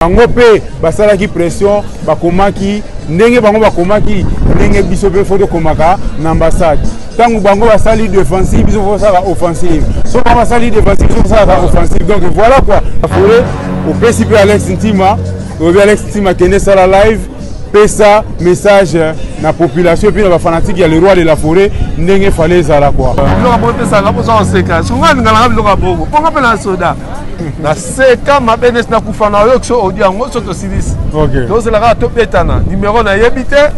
bango pe basalaki pression bakomaki ndenge bango bakomaki ndenge biso pe foto komaka na ambassade tangu bango basali défensive biso faut ça offensive so bango basali défensive biso ça offensive donc voilà quoi afole au principe Alex Ntima Alex Ntima kene sala live pesa message na population puis na fanatique ya le roi de la forêt ndenge fallait zala quoi biloko bo pesa nga poza oseka songa ngala biloko boko ponga pe na soda na seka mabenes na kufana yo kso audio ngo soto silis OK donc c'est la to petana numéro na yebite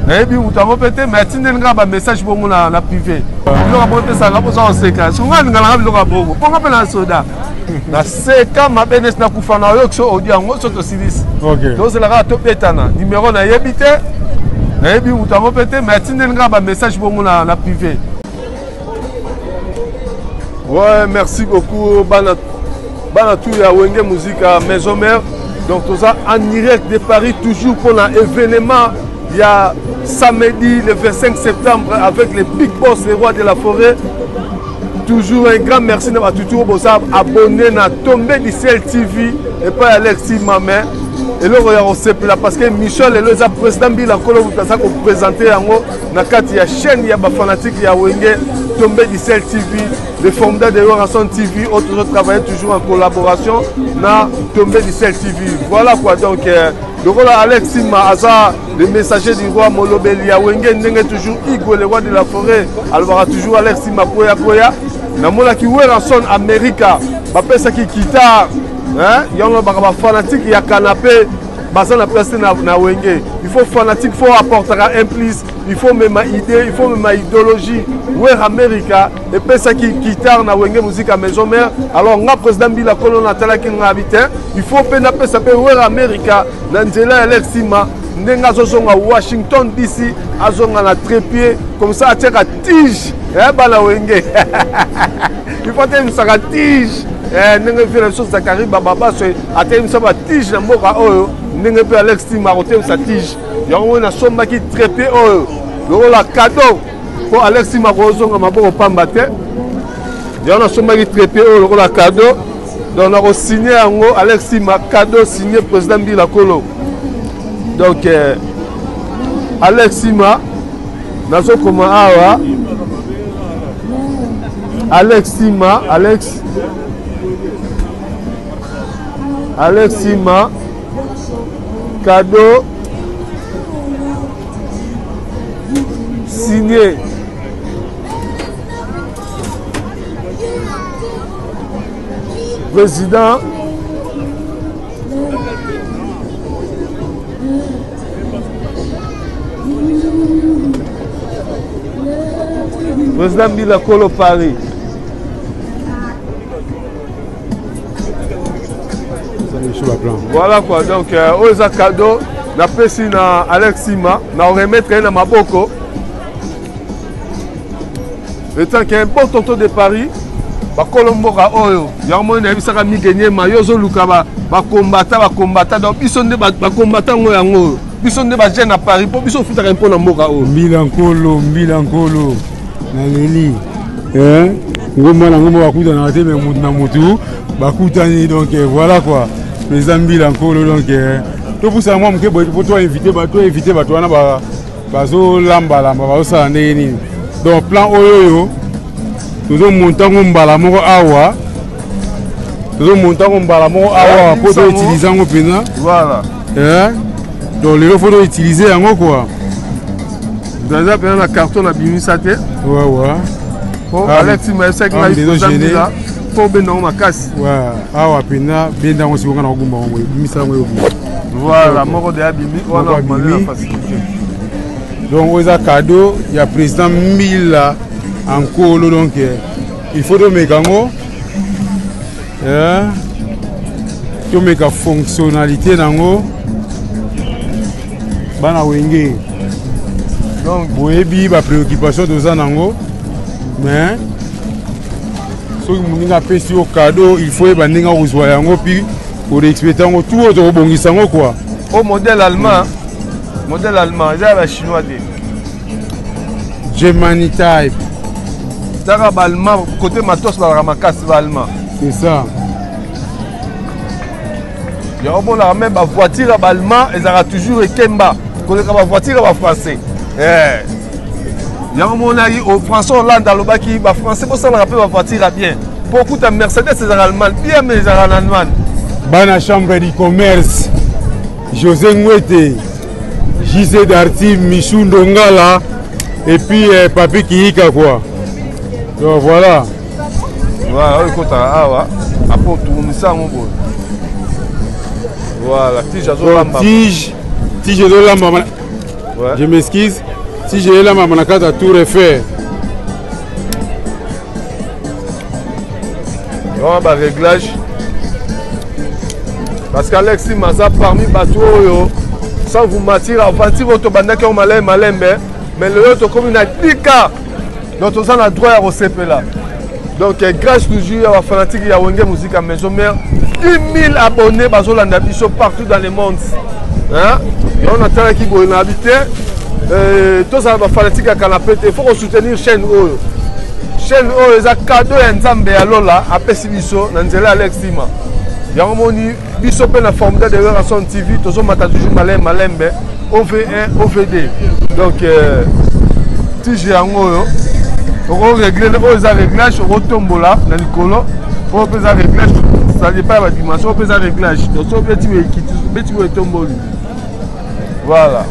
na yebi utango pete mais tinde nga ba message bongo na privé biloko bo pesa nga poza oseka songa ngala biloko boko ponga pe na soda na seka mabenes na kufana yo kso audio ngo soto silis OK donc c'est la to petana numéro na yebite na yebi utango pete mais tinde nga ba message bongo na privé. Ouais, merci beaucoup Bana tout ya Wenge Musique à Maison Mère. Donc tout ça en direct de Paris toujours pour l'événement. Il y a samedi le 25 septembre avec les Big Boss, les rois de la forêt. Toujours un grand merci de toujours pour ça abonner à Tombé du Ciel TV et pas Alexis Mamé. Et là on sait là parce que Michel est le président Bill encore vous présenter en haut na kati ya chaîne ya ba fanatique ya Wenge Tombé du Ciel TV. Les fondateurs de Yoranson TV, autres travaillent toujours en collaboration na Tombé du Ciel TV. Voilà quoi donc le rôle Alex Sima Aza, le messager du roi Molobeli à Wenge Ndenge toujours Igo le roi de la forêt. Alors toujours Alex Sima Koya Koya. Na mola ki Yoranson America, ba pesa ki guitare, hein? Yongo ba fanatique ya canapé. Bazan a presté na Wenge. Il faut fanatique, il faut apporter un plus, il faut même ma idée, il faut même ma idéologie. Ouais, America, et puis ça qui guitare na Wenge Musique à Maison Mère. Alors, on a président Bila Kolon Natala qui nous habite. Il faut peine ça peut ouais America, Nangela Alexima, Nenga Zozonga Washington DC, Azonga na trépied, comme ça, à la tige. Eh, Bala Wenge. Il faut être une saga tige. Nenga fait la chose Zakari Baba, c'est à terme ça va tige na Moka Oyo. Nenga pe Alex Tima rotem sa tige. Yango na somba ki trépé Oyo. Le la cadeau. Pour Alex Tima Rozonga maboko pamba te. Yango na somba ki trépé Oyo le la cadeau. Donc on a signé yango Alex Tima cadeau signé président Bila Kolo. Donc Alex Tima nazo koma awa. Alex Tima Alex Sima cadeau signé président Bila Kolo Paris. Voilà quoi, donc aux cadeaux, la personne à Alex Sima, na remettre un à Maboko. Le temps qu'il y a un bon tonton de Paris, ba Colombo ka oyo, yango na bisaka mi gagner mayozo lukaba, ba combattant donc bisonde ba combattant ngo yango. Bisonde ba jeune à Paris, pour biso futa un peu na mboka oyo. Milankolo na leli. Ngoma na ngoma bakuta na te mais mutu na mutu, bakutani donc voilà quoi. Les amis encore donc tout pour ça moi pour toi inviter bato wana bazo lamba bazo sala ndeni donc plan oyo tozo monta ngombala moko awa pour utiliser ngo pena voilà donc les faut utiliser yango quoi déjà pena na carton na bimisa te ouais pour Alex mais c'est que là pour benong makasi awa pena benda ngo sikonga na gumba ngo bimisa ngo voilà moko de abimi wana on facilité donc aux cadeau il y a président Mila en colo donc il faut de mekango to meka fonctionnalité nango bana Wenge donc boyebi ba préoccupation de ça nango mais il y au cadeau, il faut que puis pour exploiter tout autre bon quoi. Au modèle allemand, il y a la chinois. Germany type. Allemand, côté matos, allemand. C'est ça. Il y a même ma voiture à allemand, ils aura toujours Kemba. Connaître ma voiture à français. Il y a au français Hollande dans le bas qui va français pour ça on rappelle ma voiture à bien. Beaucoup de Mercedes c'est en allemand, bien mais c'est en allemand. Bana chambre du commerce. José Ngwete, JC Darty, Michou Ndongala et puis Papi Kiyika quoi. Donc voilà. Voilà, écoute, après on tourne ça mon beau. Voilà, tige Azolamba. Tige Azolamba. Je m'excuse. Si j'ai là ma carte à tout refaire. On va réglage. Parce qu'Alex Maza parmi bateaux, sans vous mentir, avant votre bande qui ont malin, mais le autre comme il a 10 cas. Donc on a droit à CP là. Donc grâce toujours à la fanatique de Wenge Musique à Maison Mère, 10 000 abonnés partout dans le monde. Hein? Et on attend qui vont habiter. Tous les fanatiques à canapé, il faut soutenir chaîne O. Chaîne O, ils ont cadeau et ensemble à Lola, à Pessibiso, dans Alex Tima. Il y a un moment où ils sont en forme de relation TV, tous les matins toujours malin, OV1, OVD. Donc, si j'ai un mot, on va régler les réglages, on retombe là, dans le colo, on peut faire réglage, ça dépend de la dimension, on peut faire réglage. Donc, on peut tomber. Voilà.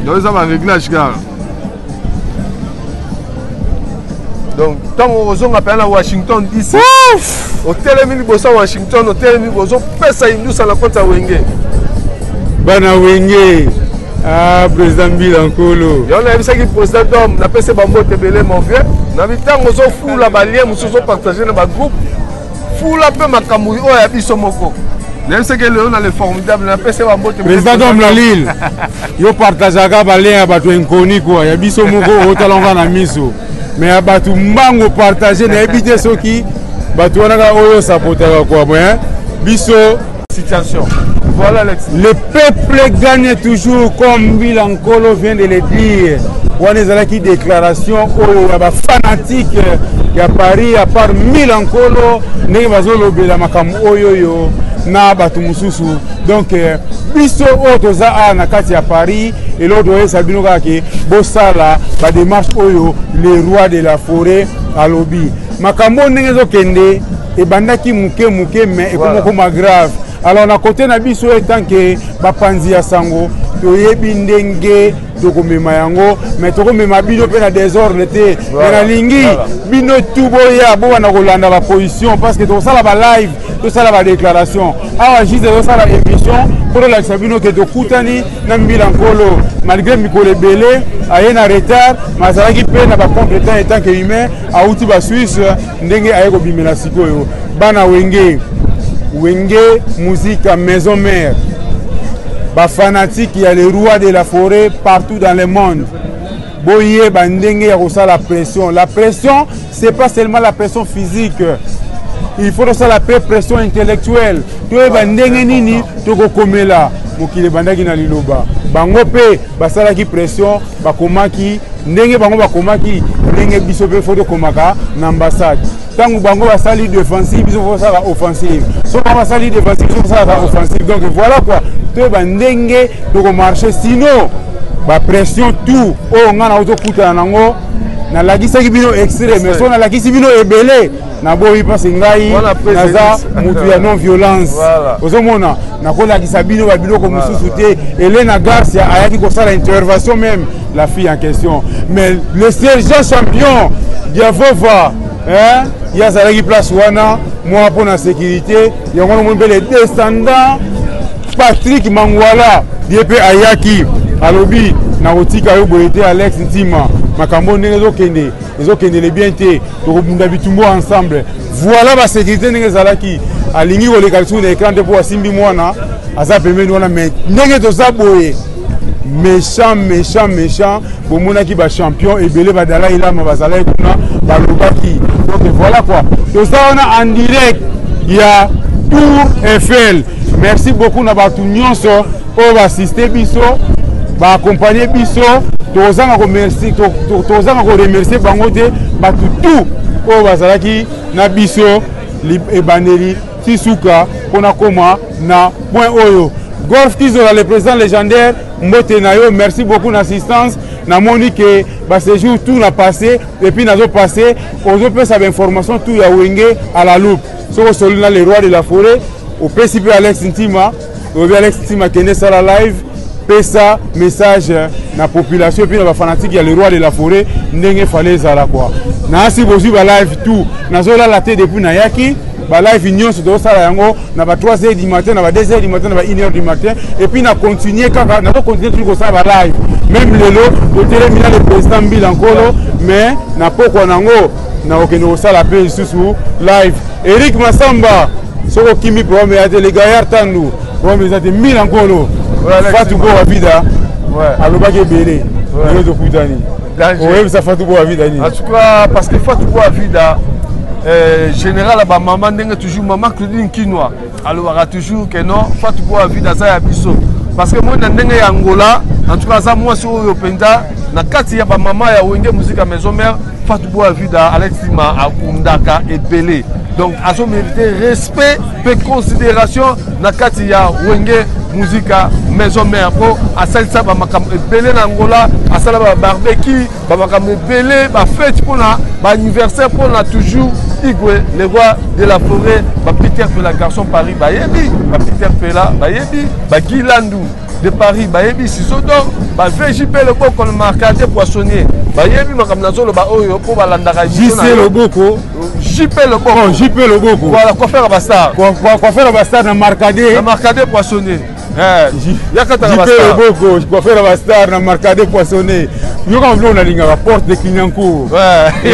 Donc, ça va réglage, gars. Donc, tant qu'on appelle à Washington DC, au télémini bossa Washington, au télémini bossa, pesa indus à la compte à Wenge. Bana Wenge, ah, président Bilankolo. Et on a vu ça qui président d'homme, on a passé Bambo Tebele, mon vieux. On a vu tant qu'on s'en fout la balien, on s'en partagé dans le groupe. Fou la paix, ma camouille, oh, et puis son moko. Même ce que Léon a le formidable, on a passé Bambo Tebele. Président d'homme la Lille, yo partage à balien à Batou Nkoni, quoi. Il y a biso moko, au talon à miso. Mais à Batou Mbango partagé, n'a habité ce qui. Batou on a oyo sapoté quoi, hein. Biso. Situation. Voilà Alex. Le peuple gagne toujours comme Bilankolo vient de le dire. On a qui déclaration aux fanatiques qui à Paris à part Bilankolo ne bazolo bela makam oyoyo na batu mususu. Donc biso otoza na kati ya Paris et l'autre est Sabino Kake Bosala ba démarche oyo les rois de la forêt à lobby. Makambo ngezo kende et bandaki muke mais comme grave. Alors na côté na biso etant que bapanzi ya sango toyebi ndenge tokomema yango mais tokomema bino pe na désordre te na lingi bino tubo ya bo na kolanda ba position parce que to sala ba live to sala ba déclaration awa juste to sala émission pour la sabino que to kutani na Bilankolo malgré mikolo belé aye na retard mazalaki pe na ba compétent etant que humain a outi ba Suisse ndenge aye ko bimela sikoyo bana Wenge musique à Maison Mère. Ba fanatique, il y a les rois de la forêt partout dans le monde. Boye bandenge ya kosa la pression. La pression, c'est pas seulement la pression physique. Il faut aussi la pression intellectuelle. Toye bandenge nini toko komela mokile bandaki na liloba. Bango pe basala ki pression bakomaki ndenge bango bakomaki ndenge biso pe foto komaka na ambassade. Tango bango basali défensive biso faut ça offensive. So bango basali défensive biso ça offensive. Donc voilà quoi. Toye bandenge toko marcher sinon ba pression tout o ngana auto kuta nango na lagisa ki bino extrême mais so na lagisi bino ebele na boyi parce ngai naza mutu ya non violence ozomona na ko lagisa bino ba bino ko mususu te Elena Garcia ayaki ko sala intervention même la fille en question mais le sergent champion Diavova hein ya zalaki place wana moi pour la sécurité yango mo mbele descendant Patrick Mangwala DP ayaki alobi na kotika yo boyete Alex Ntima makambo ndenge ezokende le bien te tokobunda bitumbo ensemble voilà ba sécurité ndenge ezalaki alingi koleka sur l'écran te po asimbi mwana aza pembeni wana mais ndenge toza boye méchant bomonaki ba champion ebele badala ilama bazalaki kuna balobaki donc voilà quoi toza wana en direct ya Tour Eiffel. Merci beaucoup na batu nyonso o ba assister biso ba accompagner biso tozanga ko merci tozanga ko remercier bango te batu tout o bazalaki na biso ebandeli Tisuka pour na koma na point oyo. Golf Kizola, le président légendaire, Mbote Nayo, merci beaucoup d'assistance. Na moni que ce jour tout n'a passé et puis n'a passé aux autres informations tout ya wenge à la loupe. Sur celui-là le roi de la forêt, au principe Alex Intima, au Alex Intima qui est sur la live, pesa message na population et puis na fanatique il y a le roi de la forêt, n'enge fallait ça là quoi. Na si vous ba live tout, na zola la tête depuis na yaki. Ba live union sur ça yango na ba 3h du matin na ba 2h du matin na ba 1h du matin et puis na continuer kaka na continuer toujours ça ba live même lelo au télémina le président Bilankolo mais na poko nango na okeno ça la paix sous live Eric Massamba soko kimi problème ya les gars tandu problème za de Bilankolo Fatou Bo Avida aloba ke belé yo to kutani ouais ça Fatou Bo Avida ni en tout cas parce que Fatou Bo Avida général ba maman ndenge toujours maman Claudine Kinoa alors toujours que non Fatou Bo Avida ça ya biso parce que moi ndenge ya Angola en tout cas ça moi sur yo penda na kati ya ba maman ya wenge musique maison mère Fatou Bo Avida Alexima akundaka ebele donc aso mériter respect et considération na kati ya wenge musique maison mère pour asalisa ba makam ebele na Angola asala ba barbecue ba makam ebele ba fête pour na ba anniversaire pour na toujours Igwe le roi de la forêt ba Peter Pela garçon Paris ba yebi ba Peter Pela ba yebi ba Gilandu de Paris ba yebi Sisodor ba VJP le boko le marquage poissonnier ba yebi makam nazolo ba oyo pour ba landaka JC le boko JP le boko JP le boko voilà quoi faire ba star quoi faire ba star na marquage poissonnier Yakata quoi faire la star na marquage poissonné. Yo quand on a la porte de Kinyankou. Ouais,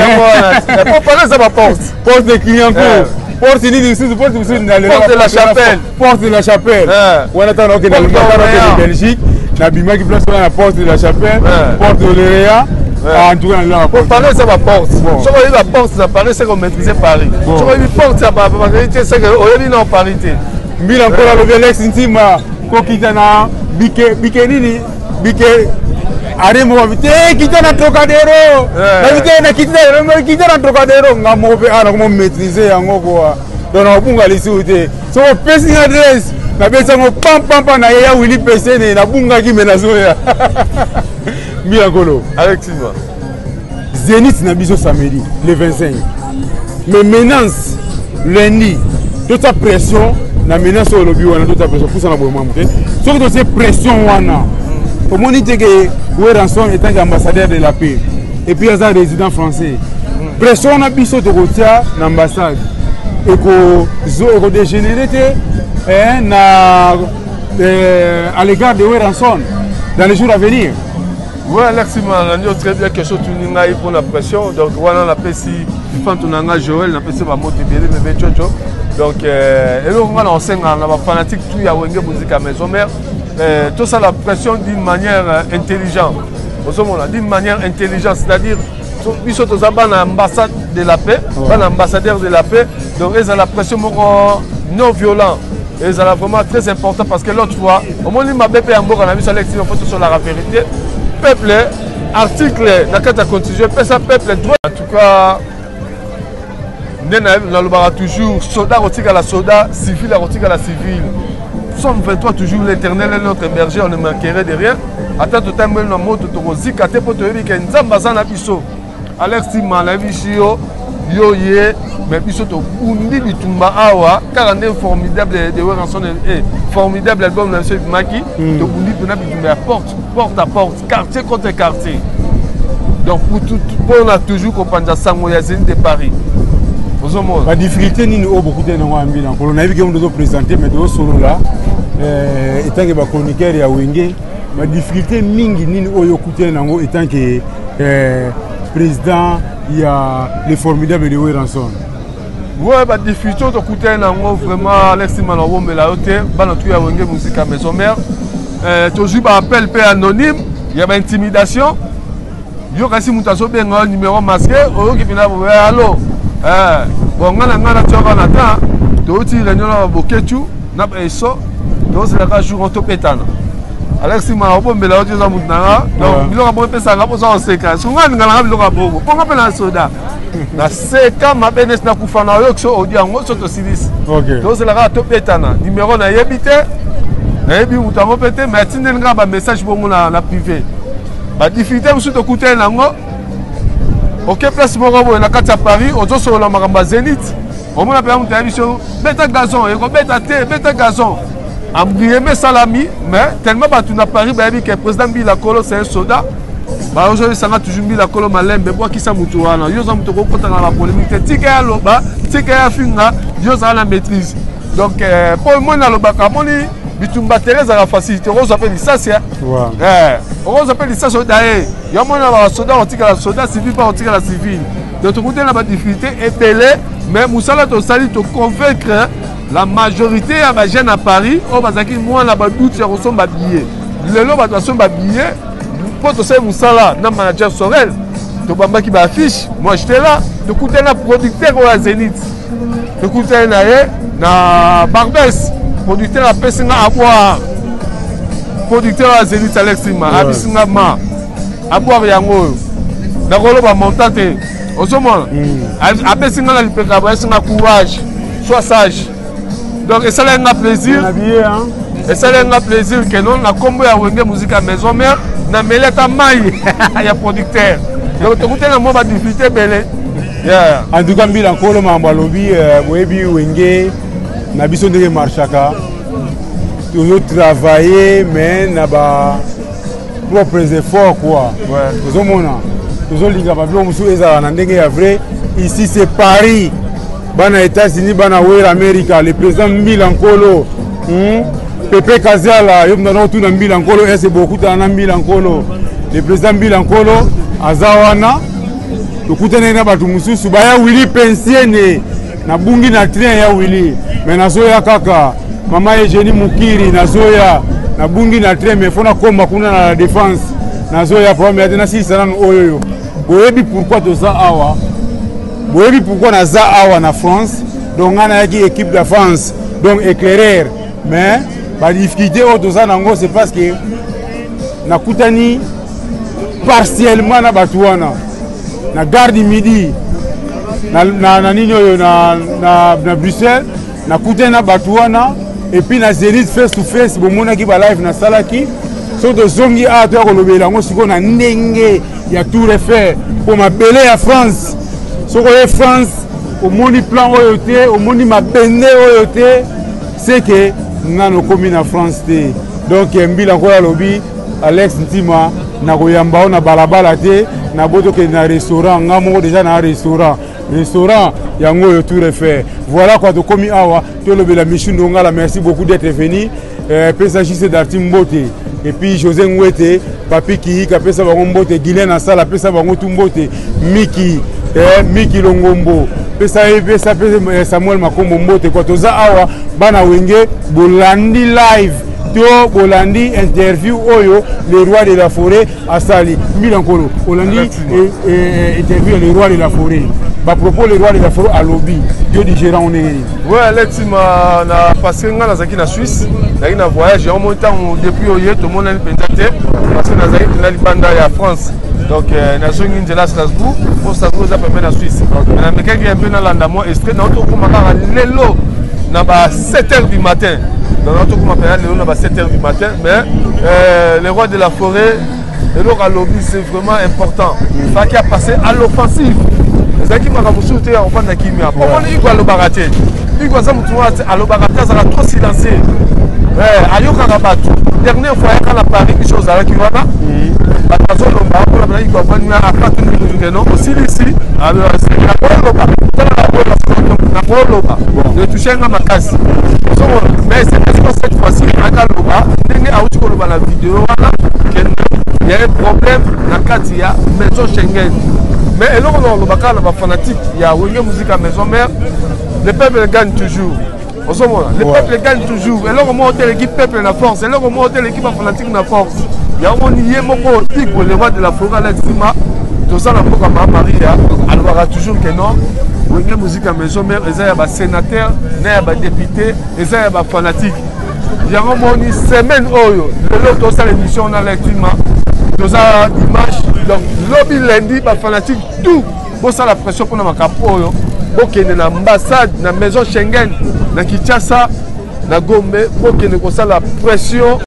pour parler ça ma porte de Kinyankou. Porte de la chapelle. Porte de la chapelle. On attend que dans le Belgique, na bima qui place la porte de la chapelle, porte de l'Oréa. En tout cas, là, pour parler ça ma porte. Si on la porte, ça paraît c'est qu'on maîtrisait Paris. Si on la porte, ça va c'est que on est en parité. Mille encore le Alex Intima. Kokitana bikenini bike aremo vite kitana Trocadéro na vite na kitana Trocadéro ngamo pe ana como maîtriser yango quoi donc on bunga lisute so passing address na besa ngo pam na ya Willy PC na bunga ki menazoya Miakolo Alexima Zénith na biso samedi le 25 mais menace lundi toute sa pression na menace au lobby wana toute pression pour ça na bomo mute sauf que c'est pression wana au moni te que Weranson étant ambassadeur de la paix et puis un résident français pression na biso de rotia na ambassade et ko dégénérer na à l'égard de Weranson dans les jours à venir. Oui, Alexima, on a très bien quelque chose pour la pression. Donc, voilà, on a fait si Fantonanga Joël, on a fait ma moto bien, mais Jojo. Donc, et donc, on a un fanatique, tout y a une musique à maison mère. Tout ça, la pression d'une manière intelligente. D'une manière intelligente, c'est-à-dire, ils sont aux ambassades de la paix, ambassadeurs de la paix. Donc, ils ont la pression non violente. Et ça est vraiment très important parce que l'autre fois, au moins, ma BP en Bourg, on a vu sur l'extérieur, on fait sur la vérité. Peuple, article, dans la constitution, peuple droit. En tout cas, nous avons toujours soldat à la soldat, civil à la civile. Nous sommes 23 toujours l'éternel est notre berger, on ne manquerait de rien. Attends tout le temps, nous avons tout aussi caté pour te dire que nous avons besoin d'abissou. Alex Tima, la vie, yo ye, mais puis surtout, Undi Bitumba Awa, car on est formidable, formidable album de M. Maki, de Undi Bitumba porte à porte, quartier contre quartier. Donc pour tout, on a toujours compris Samoyazine de Paris. La difficulté, nous avons beaucoup de gens qui ont vu qu'on nous a présenté, mais de solo là, étant que les chroniqueurs et Wenge, la difficulté, nous avons étant que président, il y a les formidables de Weranson. Oui, la difficulté, vraiment, Alex Manawom, mais la hauteur, il y a une musique à maison mère. Toujours, appel anonyme, il y a une intimidation. Il y a un numéro masqué, il y a un allô. Bon, on a un réunion à Boketu, on a un jour en Topetana. Alex ma bon bela ojo za mutanga donc biloko bon pesa ngapo za oseka sunga ngala biloko boko ponga pe na soda na seka mabenes na kufana yo kso odi yango soto silis OK donc c'est la to petana numéro na yebite na yebi mutango pete mais tindel nga ba message bongo na privé ba difficulté musu to kuta nango OK place moko bo na kati ya Paris ozo so la makamba Zénith au moins la muta biso beta gazon et ko beta gazon Ambrieme Salami, mais tellement battu à Paris, que le président Bila Kolo c'est un soldat. Aujourd'hui, ça a toujours Bila Kolo malin, mais moi qui s'en moutouana. Yo s'en moutouana contre la polémique. Tika loba, tika finga, yo s'en la maîtrise. Donc pour moi na loba kamoni, bitumba Thérèse à la facilité. On s'appelle licencié. On s'appelle licencié d'ailleurs. Yo moi na soldat, on tika la soldat civil, pas on tika la civile. De tout côté, la difficulté est pelée, mais Moussala to sali te convaincre. La majorité des jeunes à Paris, on va dire que moi, on a des doutes sur son billet. Le lot va son billet. Pour te faire Moussala, dans manager Sorel, tu vas qui affiche. Moi, j'étais là. Tu coûtes un producteur au Zénith. Tu coûtes un Barbès, producteur à Pessinga à boire. Producteur à Zénith, Alexima, à Pessinga Ma, à boire Yango. D'accord, on va monter. Au sommet, à Pessinga, il peut avoir un courage. Sois sage. Donc, ça a un plaisir. Et ça a un plaisir que nous, on a combo à Wenge Musique à Maison Mère, na meleta mai, il y a producteur. Donc, tu as un difficulté belé. En tout cas, Bilan Kolo Mambalobi, Webi Wenge, Nabiso de Marchaka, toujours travailler, mais n'a pas propres efforts quoi. Toujours mona, toujours liga bablo musu eza na ndenge ya vrai. Ici c'est Paris. Bana États-Unis, bana Ouer America, le président Bilan Kolo, Pepe Kaziala, yom na tout na Bilan Kolo, c'est beaucoup na Bilan Kolo. Le président Bilan Kolo, Azawana, le koutene na batu mususu, baya Willy pensiene, na bungi na train ya Willy, mais na soya kaka, mama Eugénie Mukiri, na soya, na bungi na train, mais fona komba kuna na la défense, na soya problème ya na si sana oyoyo. Boyebi pourquoi tout ça awa? Oui, pourquoi on a ça en France, donc on a une équipe de France, donc éclaireur. Mais la difficulté de ça, c'est parce que na koutani partiellement na Batouana, na gare du Midi, na Bruxelles, na koutani na Batouana, et puis na Zénith face to face, bon mona qui va live na Salaki, so de zongi a toi kolobela, on se connaît ndenge, il y a tout refait pour ma belle à France. Si vous avez France, au monde plan OET, au monde ma bende OET, c'est que nous avons commis en France. Donc, Mbil encore à lobby, Alex Ntima, na koyamba na balabala te, na boto ke na restaurant, ngamo déjà na restaurant. Restaurant, yango yo tout refait. Voilà quoi, to commis awa, to lobby la mission d'Ongala, merci beaucoup d'être venu. Pesagiste d'Artim Mbote. Et puis José Ngwete, Papi Ki, Kapesa Bango Mbote, Guylaine Asala, Pesa Bango Tumbote, Miki. Miki Longombo, pesa Samuel Makombo Mbote, kwa toza awa, bana wenge, bolandi live, to bolandi interview oyo, le roi de la forêt, asali, Bilan Kolo, bolandi interview le roi de la forêt. À propos le roi de la forêt à lobby, Dieu du gérant on est. Ouais, Alex na parce que nga nazaki na Suisse, na voyage, en montant depuis oyer, tout le monde a pendate, parce que nazaki na libanda ya France. Donc, nous sommes à Strasbourg, pour Strasbourg, nous sommes en Suisse. Mais nous sommes dans l'Andamon, et nous sommes à 7h du matin. Donc, nous sommes à 7h du matin, mais le roi de la forêt, le roi lobby, c'est vraiment important. Il faut qu'il passe à l'offensive. Les équipes qui ont été en fin de Kimia. Comment ils vont l'obarater? Ils vont l'obarater, ça va trop silencieux. Ayoka Rabatu, dernière fois, quand on a parlé des choses à la Kiwana, de toucher un macasse. Mais c'est cette fois-ci, la vidéo, il y a un problème dans Katia, maison Schengen. Mais le fanatique, il y a une musique à maison mère, le peuple gagne toujours. Le peuple gagne toujours. Et là, on monte l'équipe peuple la force. Et là, on monte l'équipe fanatique la force. Il y a un nié moko pour le roi de la forêt Alexima. Tout ça, la fois Maria, elle aura toujours que non. On a musique à maison mère, ils ont des sénateurs, des députés, ils ont des fanatiques. yango moni semaine oyo lelo tosala émission na lectima toza dimanche donc lobi lundi bafanatique tout bosala pression mpona makambo oyo bokende na ambassade na maison Schengen na Kinshasa na Gombe bokende kosala pression